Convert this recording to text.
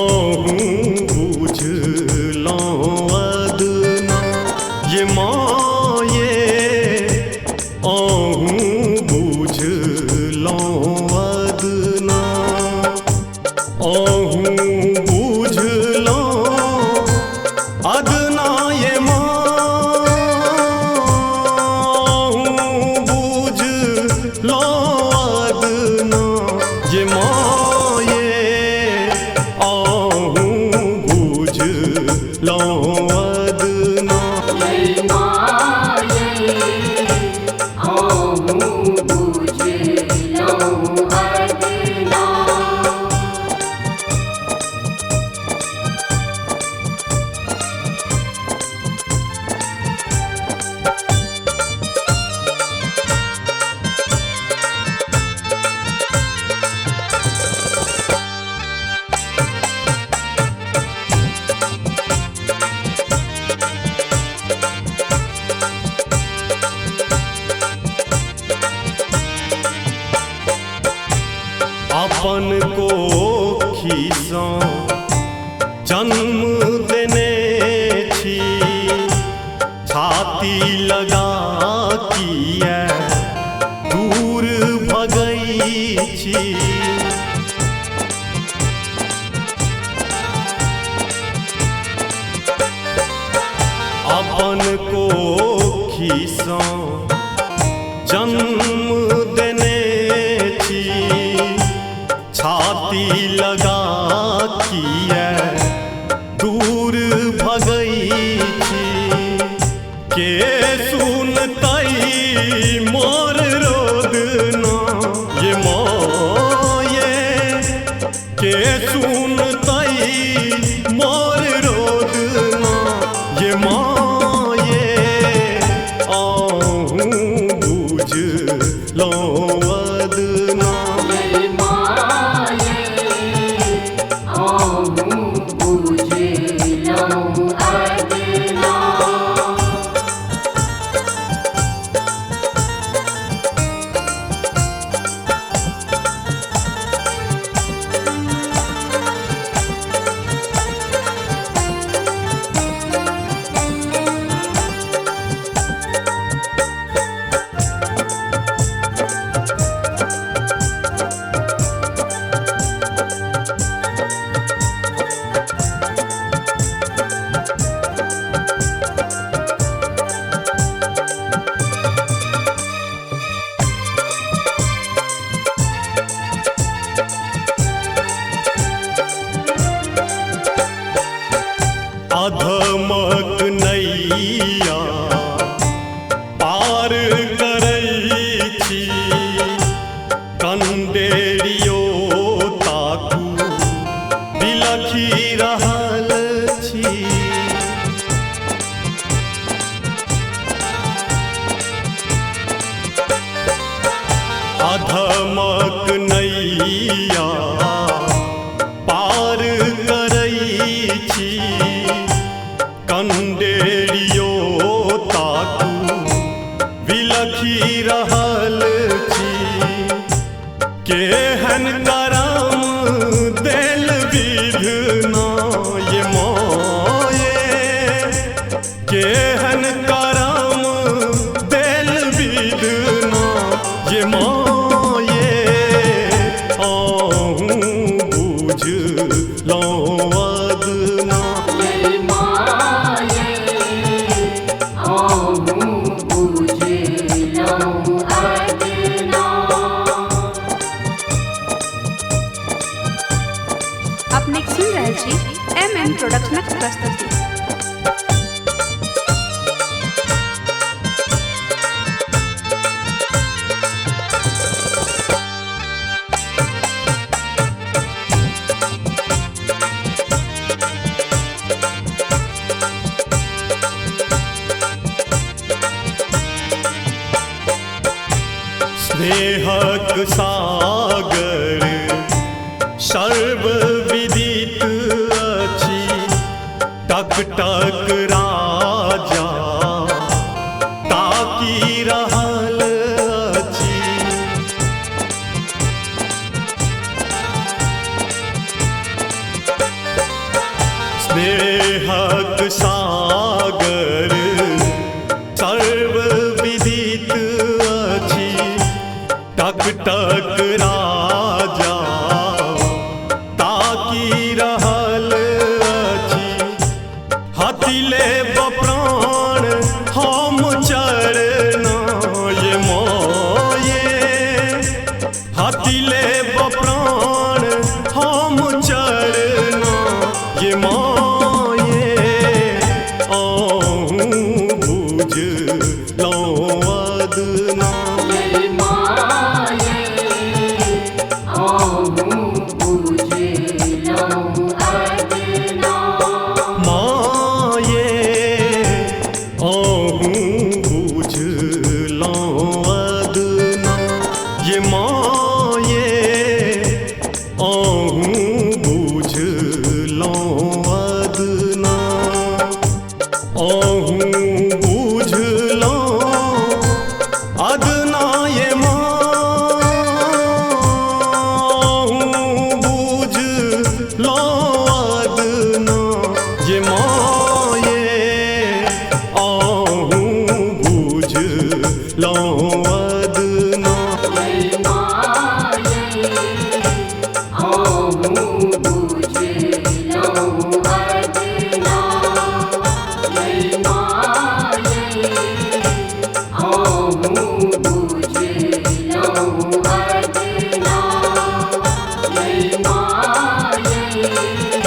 आहूँ बुझलौं अदना ये माये आहूँ बुझलौं अदना आहूँ बुझलौं अदना ये आहूँ बुझलौं अदना ये माये आहूँ बुझलौं अदना अपन को खीसा जन्म देने छी छाती लगा किया दूर भगई छी अपन को खीसा जन्म देने छी छाती लगा किया दूर भगई छी के सुनतई मोर रोदना ये माये के सुनतई मोर रोदना ये माये आहूँ बुझलौं अदना अधमक नैया पार करई छी कंडेरियो ताकू बिलखी रहल छी अधमक नैया पार करई छी कंडेरियो ताकू बिलखी रहल छी केहन करम देल विधना ये माये केहन करम देल विधना ये माये आहूँ बुझलौं अदना अपने सुन रहल छी MM प्रोडक्शनक प्रस्तुति। स्नेहक सागर सर्वविदित अछि टक टक राजा ताकि रहल अछि बेहक सागर सर्व विदित अछि टक टक राजा ताकि रहल अछि हाथी लेब प्राण हम चरना ये माये हाथी लेब प्राण हम चरना ये माये आहूँ बुझ लो अदना माये आहूँ बुझ लो अदना ये माये आहूँ बुझ लो अदना आहूँ बुझ लो अदना ये आहूँ बुझ लो अदना ये माये आहूँ बुझ लो अदना Bye.